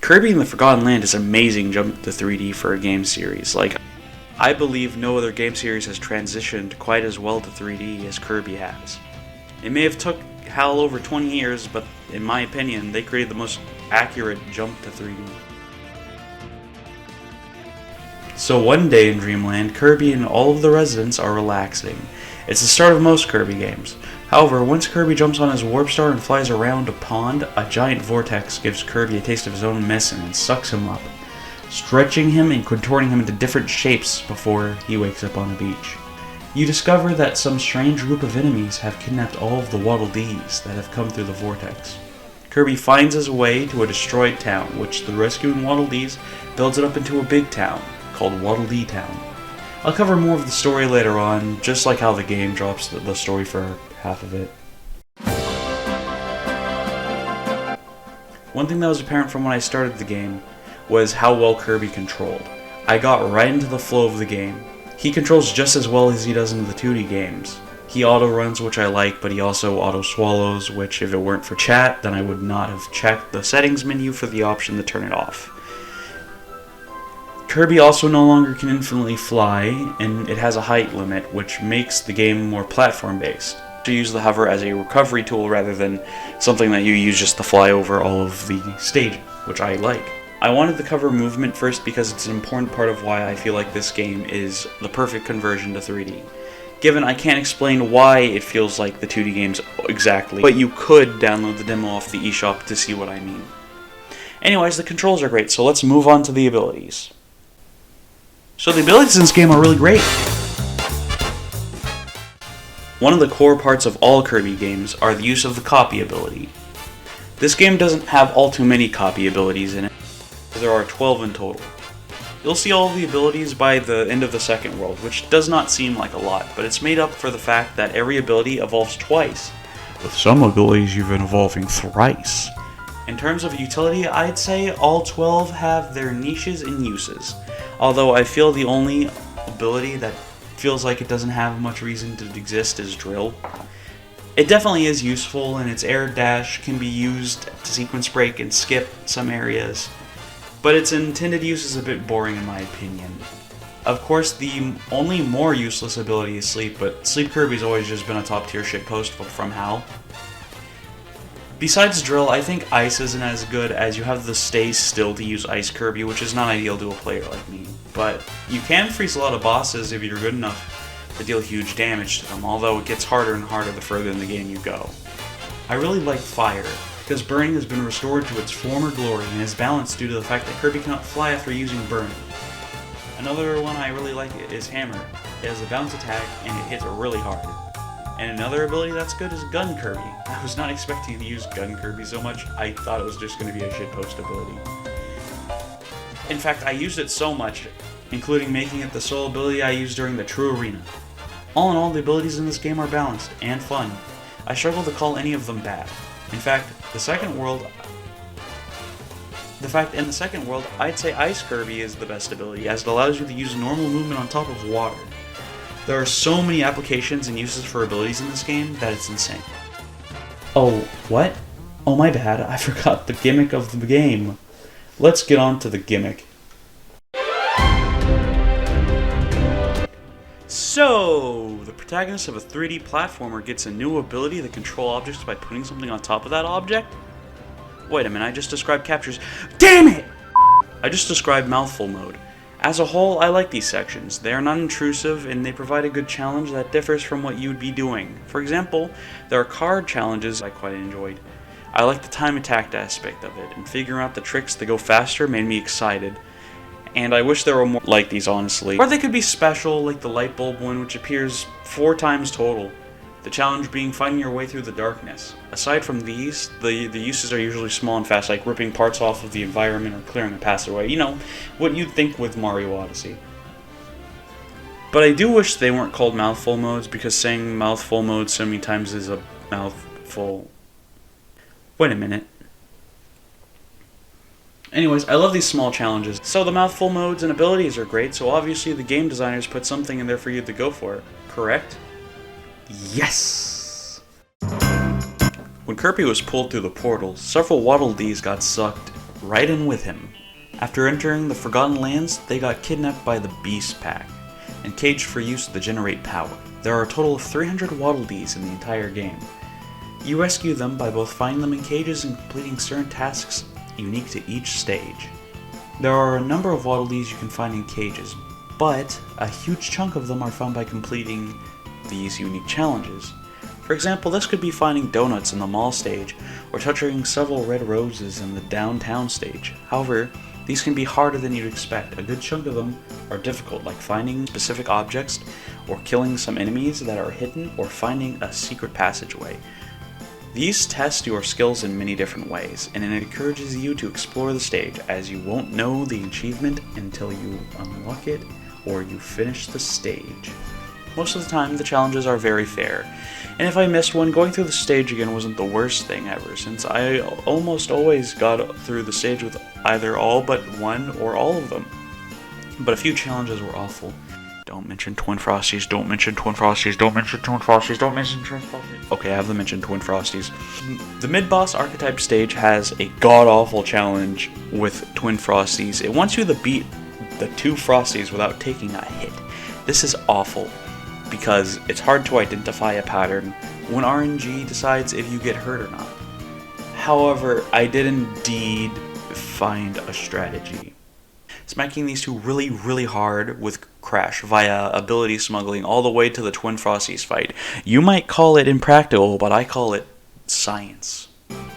Kirby and the Forgotten Land is an amazing jump to 3D for a game series. Like, I believe no other game series has transitioned quite as well to 3D as Kirby has. It may have took HAL over 20 years, but in my opinion, they created the most accurate jump to 3D. So one day in Dreamland, Kirby and all of the residents are relaxing. It's the start of most Kirby games. However, once Kirby jumps on his Warp Star and flies around a pond, a giant vortex gives Kirby a taste of his own medicine and sucks him up, stretching him and contorting him into different shapes before he wakes up on a beach. You discover that some strange group of enemies have kidnapped all of the Waddle Dees that have come through the vortex. Kirby finds his way to a destroyed town, which the rescuing Waddle Dees builds it up into a big town called Waddle Dee Town. I'll cover more of the story later on, just like how the game drops the story for half of it. One thing that was apparent from when I started the game was how well Kirby controlled. I got right into the flow of the game. He controls just as well as he does in the 2D games. He auto-runs, which I like, but he also auto-swallows, which if it weren't for chat, then I would not have checked the settings menu for the option to turn it off. Kirby also no longer can infinitely fly, and it has a height limit, which makes the game more platform-based. To use the hover as a recovery tool rather than something that you use just to fly over all of the stage, which I like. I wanted to cover movement first because it's an important part of why I feel like this game is the perfect conversion to 3D. Given I can't explain why it feels like the 2D games exactly, but you could download the demo off the eShop to see what I mean. Anyways, the controls are great, so let's move on to the abilities. So the abilities in this game are really great. One of the core parts of all Kirby games are the use of the copy ability. This game doesn't have all too many copy abilities in it. There are 12 in total. You'll see all of the abilities by the end of the second world, which does not seem like a lot, but it's made up for the fact that every ability evolves twice, with some abilities even evolving thrice. In terms of utility, I'd say all 12 have their niches and uses, although I feel the only ability that feels like it doesn't have much reason to exist is Drill. It definitely is useful, and its air dash can be used to sequence break and skip some areas, but its intended use is a bit boring in my opinion. Of course, the only more useless ability is Sleep, but Sleep Kirby's always just been a top tier shitpost from HAL. Besides Drill, I think Ice isn't as good, as you have the Stay Still to use Ice Kirby, which is not ideal to a player like me. But you can freeze a lot of bosses if you're good enough to deal huge damage to them, although it gets harder and harder the further in the game you go. I really like Fire, because Burning has been restored to its former glory and is balanced due to the fact that Kirby cannot fly after using Burning. Another one I really like is Hammer. It has a bounce attack and it hits really hard. And another ability that's good is Gun Kirby. I was not expecting to use Gun Kirby so much, I thought it was just going to be a shitpost ability. In fact, I used it so much, including making it the sole ability I used during the True Arena. All in all, the abilities in this game are balanced and fun. I struggle to call any of them bad. In fact, in the second world, I'd say Ice Kirby is the best ability, as it allows you to use normal movement on top of water. There are so many applications and uses for abilities in this game that it's insane. Oh, what? Oh, my bad, I forgot the gimmick of the game. Let's get on to the gimmick. So, the protagonist of a 3D platformer gets a new ability to control objects by putting something on top of that object? Wait a minute, I just described captures. Damn it! I just described mouthful mode. As a whole, I like these sections. They are not intrusive, and they provide a good challenge that differs from what you would be doing. For example, there are card challenges I quite enjoyed. I like the time attack aspect of it, and figuring out the tricks to go faster made me excited. And I wish there were more like these, honestly. Or they could be special, like the light bulb one, which appears 4 times total. The challenge being finding your way through the darkness. Aside from these, the uses are usually small and fast, like ripping parts off of the environment or clearing a passageway. You know, what you'd think with Mario Odyssey. But I do wish they weren't called mouthful modes, because saying mouthful mode so many times is a mouthful. Wait a minute. Anyways, I love these small challenges. So the mouthful modes and abilities are great, so obviously the game designers put something in there for you to go for, correct? Yes! When Kirby was pulled through the portal, several Waddle Dees got sucked right in with him. After entering the Forgotten Lands, they got kidnapped by the Beast Pack and caged for use to generate power. There are a total of 300 Waddle Dees in the entire game. You rescue them by both finding them in cages and completing certain tasks unique to each stage. There are a number of Waddle Dees you can find in cages, but a huge chunk of them are found by completing these unique challenges. For example, this could be finding donuts in the mall stage, or touching several red roses in the downtown stage. However, these can be harder than you'd expect. A good chunk of them are difficult, like finding specific objects, or killing some enemies that are hidden, or finding a secret passageway. These test your skills in many different ways, and it encourages you to explore the stage, as you won't know the achievement until you unlock it or you finish the stage. Most of the time, the challenges are very fair, and if I missed one, going through the stage again wasn't the worst thing ever, since I almost always got through the stage with either all but one or all of them. But a few challenges were awful. Don't mention Twin Frosties, don't mention Twin Frosties, don't mention Twin Frosties, don't mention Twin Frosties. Okay, I have to mention Twin Frosties. The mid-boss archetype stage has a god-awful challenge with Twin Frosties. It wants you to beat the two Frosties without taking a hit. This is awful, because it's hard to identify a pattern when RNG decides if you get hurt or not. However, I did indeed find a strategy. Smacking these two really hard with Crash via ability smuggling all the way to the Twin Frosties fight. You might call it impractical, but I call it science.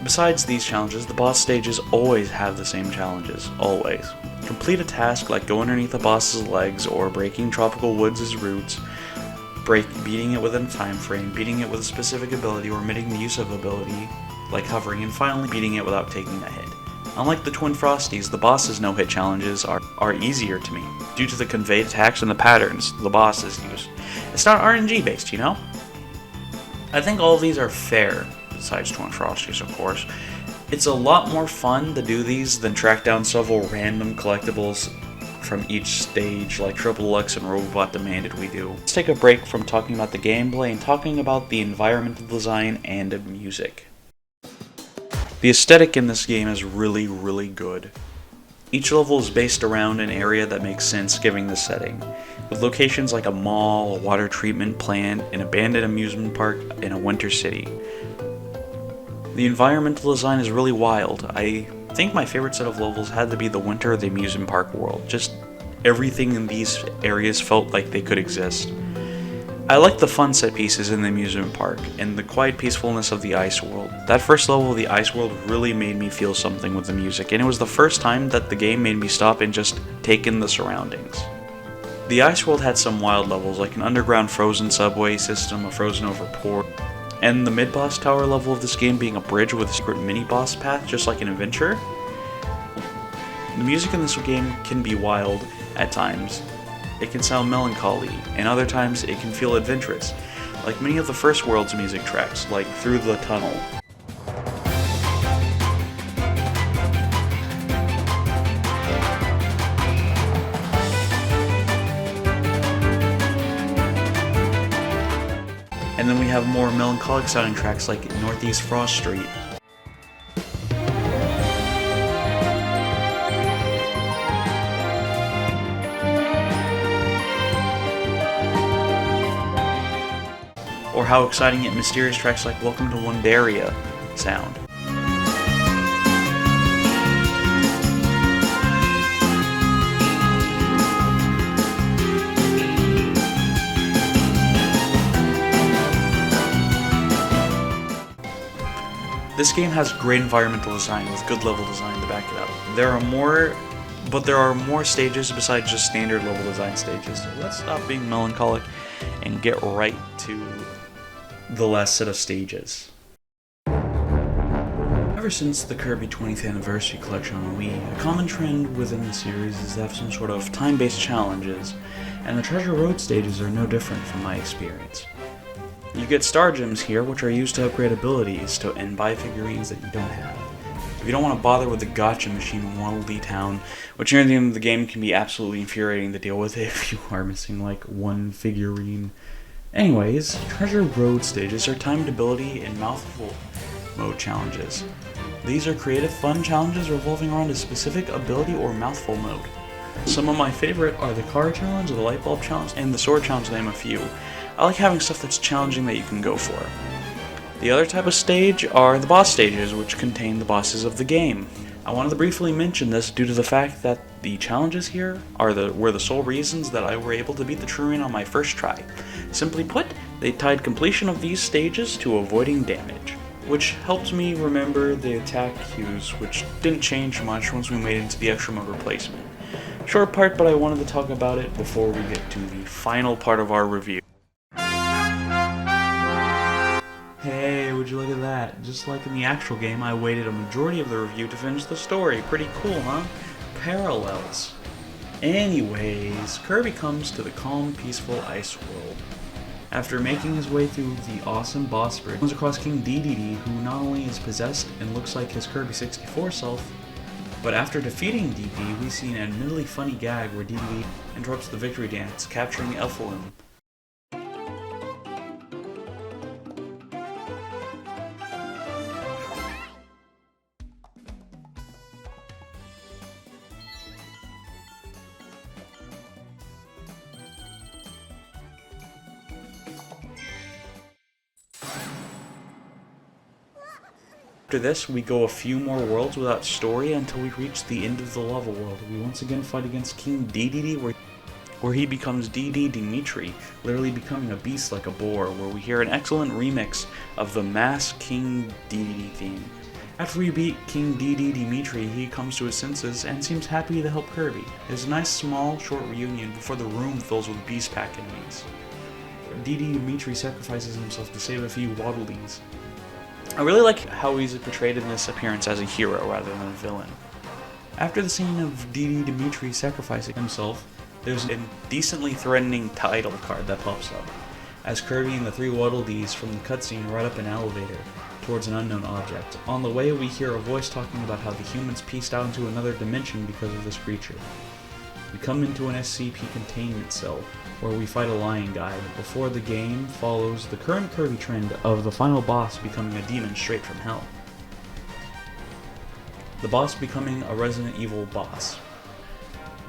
Besides these challenges, the boss stages always have the same challenges, always. Complete a task like go underneath the boss's legs, or breaking Tropical Woods' roots, beating it within a time frame, beating it with a specific ability, or omitting the use of ability, like hovering, and finally beating it without taking a hit. Unlike the Twin Frosties, the boss's no-hit challenges are easier to me, due to the conveyed attacks and the patterns the bosses use. It's not RNG based, you know? I think all of these are fair, besides Twin Frosties, of course. It's a lot more fun to do these than track down several random collectibles from each stage, like Triple Lux and Robot demanded we do. Let's take a break from talking about the gameplay and talking about the environmental design and music. The aesthetic in this game is really good. Each level is based around an area that makes sense given the setting, with locations like a mall, a water treatment plant, an abandoned amusement park, and a winter city. The environmental design is really wild. I think my favorite set of levels had to be the winter of the amusement park world. Just everything in these areas felt like they could exist. I like the fun set pieces in the amusement park, and the quiet peacefulness of the ice world. That first level of the ice world really made me feel something with the music, and it was the first time that the game made me stop and just take in the surroundings. The ice world had some wild levels, like an underground frozen subway system, a frozen over port, and the mid-boss tower level of this game being a bridge with a secret mini-boss path, just like an adventure. The music in this game can be wild at times. It can sound melancholy, and other times it can feel adventurous, like many of the first world's music tracks, like Through the Tunnel. And then we have more melancholic sounding tracks like Northeast Frost Street. Or how exciting yet mysterious tracks like Welcome to Wonderia sound. This game has great environmental design with good level design to back it up. There are more stages besides just standard level design stages. So let's stop being melancholic and get right to the last set of stages. Ever since the Kirby 20th Anniversary Collection on Wii, a common trend within the series is to have some sort of time-based challenges, and the Treasure Road stages are no different from my experience. You get Star Gems here, which are used to upgrade abilities and buy figurines that you don't have. If you don't want to bother with the gotcha machine in Waddle Dee Town, which near the end of the game can be absolutely infuriating to deal with if you are missing like one figurine. Anyways, Treasure Road stages are timed ability and mouthful mode challenges. These are creative, fun challenges revolving around a specific ability or mouthful mode. Some of my favorite are the car challenge, the light bulb challenge, and the sword challenge, to name a few. I like having stuff that's challenging that you can go for. The other type of stage are the boss stages, which contain the bosses of the game. I wanted to briefly mention this due to the fact that the challenges here were the sole reasons that I were able to beat the Truant on my first try. Simply put, they tied completion of these stages to avoiding damage, which helped me remember the attack cues, which didn't change much once we made it into the extra mode replacement. Short part, but I wanted to talk about it before we get to the final part of our review. Hey, would you look at that? Just like in the actual game, I waited a majority of the review to finish the story. Pretty cool, huh? Parallels. Anyways, Kirby comes to the calm, peaceful ice world. After making his way through the awesome boss bridge, he comes across King Dedede, who not only is possessed and looks like his Kirby 64 self, but after defeating Dedede, we see an admittedly funny gag where Dedede interrupts the victory dance, capturing Elfilum. After this, we go a few more worlds without story until we reach the end of the lava world. We once again fight against King Dedede, where he becomes Dedede Dimitri, literally becoming a beast like a boar, where we hear an excellent remix of the Mass King Dedede theme. After we beat King Dedede Dimitri, he comes to his senses and seems happy to help Kirby. There's a nice small, short reunion before the room fills with Beast Pack enemies. Dedede Dimitri sacrifices himself to save a few Waddle Dees. I really like how he's portrayed in this appearance as a hero rather than a villain. After the scene of Dedede Dimitri sacrificing himself, there's a decently threatening title card that pops up, as Kirby and the three Waddle Dees from the cutscene ride up an elevator towards an unknown object. On the way, we hear a voice talking about how the humans pieced out into another dimension because of this creature. We come into an SCP containment cell, where we fight a lion guy, before the game follows the current Kirby trend of the final boss becoming a demon straight from hell. The boss becoming a Resident Evil boss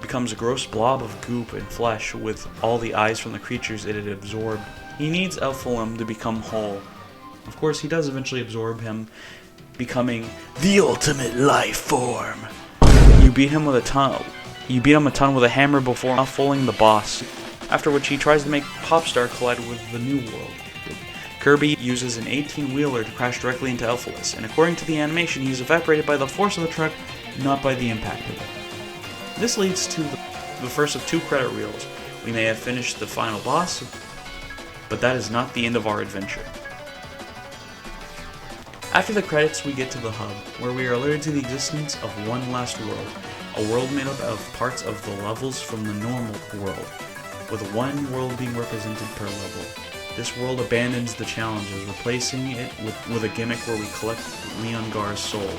becomes a gross blob of goop and flesh with all the eyes from the creatures it had absorbed. He needs Elfilum to become whole. Of course, he does eventually absorb him, becoming the ultimate life form. You beat him a ton with a hammer before outfulling the boss, after which he tries to make Popstar collide with the new world. Kirby uses an 18-wheeler to crash directly into Elfilus, and according to the animation, he is evaporated by the force of the truck, not by the impact of it. This leads to the first of two credit reels. We may have finished the final boss, but that is not the end of our adventure. After the credits, we get to the hub, where we are alerted to the existence of one last world, a world made up of parts of the levels from the normal world, with one world being represented per level. This world abandons the challenges, replacing it with a gimmick where we collect Leongar's soul.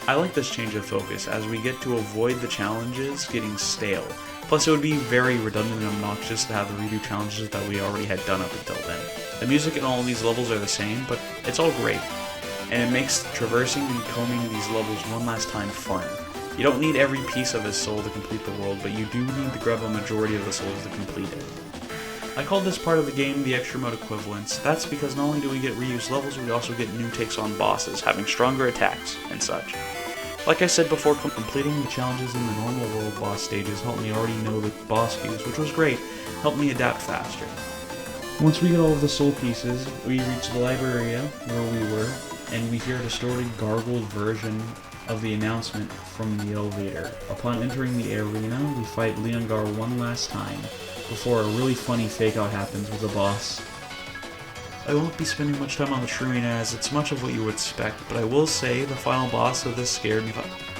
I like this change of focus, as we get to avoid the challenges getting stale. Plus, it would be very redundant and obnoxious to have the redo challenges that we already had done up until then. The music in all of these levels are the same, but it's all great, and it makes traversing and combing these levels one last time fun. You don't need every piece of his soul to complete the world, but you do need to grab a majority of the souls to complete it. I called this part of the game the extra mode equivalence. That's because not only do we get reused levels, we also get new takes on bosses, having stronger attacks and such. Like I said before, completing the challenges in the normal world boss stages helped me already know the boss cues, which was great, helped me adapt faster. Once we get all of the soul pieces, we reach the library area where we were, and we hear a distorted, gargled version of the announcement from the elevator. Upon entering the arena, we fight Leongar one last time, before a really funny fake-out happens with the boss. I won't be spending much time on the Truant as it's much of what you would expect, but I will say the final boss of this scared me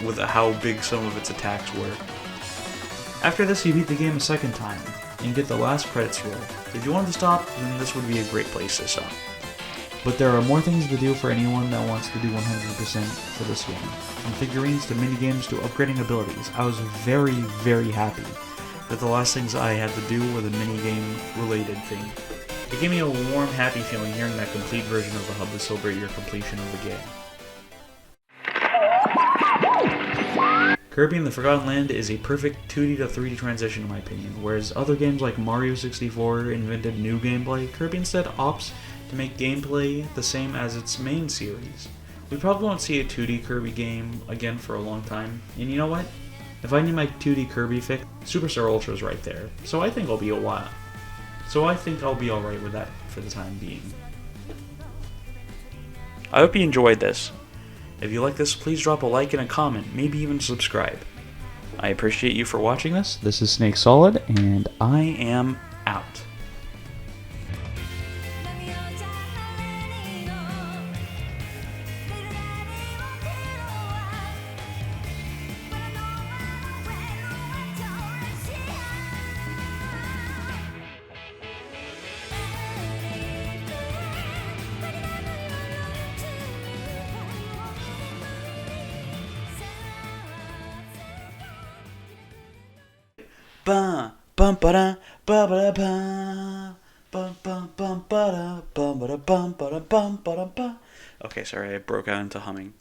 with how big some of its attacks were. After this, you beat the game a second time, and get the last credits roll. If you wanted to stop, then this would be a great place to stop. But there are more things to do for anyone that wants to do 100% for this game. From figurines to minigames to upgrading abilities, I was very, very happy that the last things I had to do were the minigame related thing. It gave me a warm, happy feeling hearing that complete version of the hub to celebrate your completion of the game. Kirby and the Forgotten Land is a perfect 2D to 3D transition in my opinion, whereas other games like Mario 64 invented new gameplay, Kirby instead opts to make gameplay the same as its main series. We probably won't see a 2D Kirby game again for a long time, and you know what? If I need my 2D Kirby fix, Superstar Ultra is right there, so I think I'll be alright with that for the time being. I hope you enjoyed this. If you like this, please drop a like and a comment, maybe even subscribe. I appreciate you for watching this. This is SnakeSolid, and I am out. Ba bum ba da ba ba da ba bum bum bum ba da bum ba da bum ba da bum ba da ba. Okay, sorry, I broke out into humming.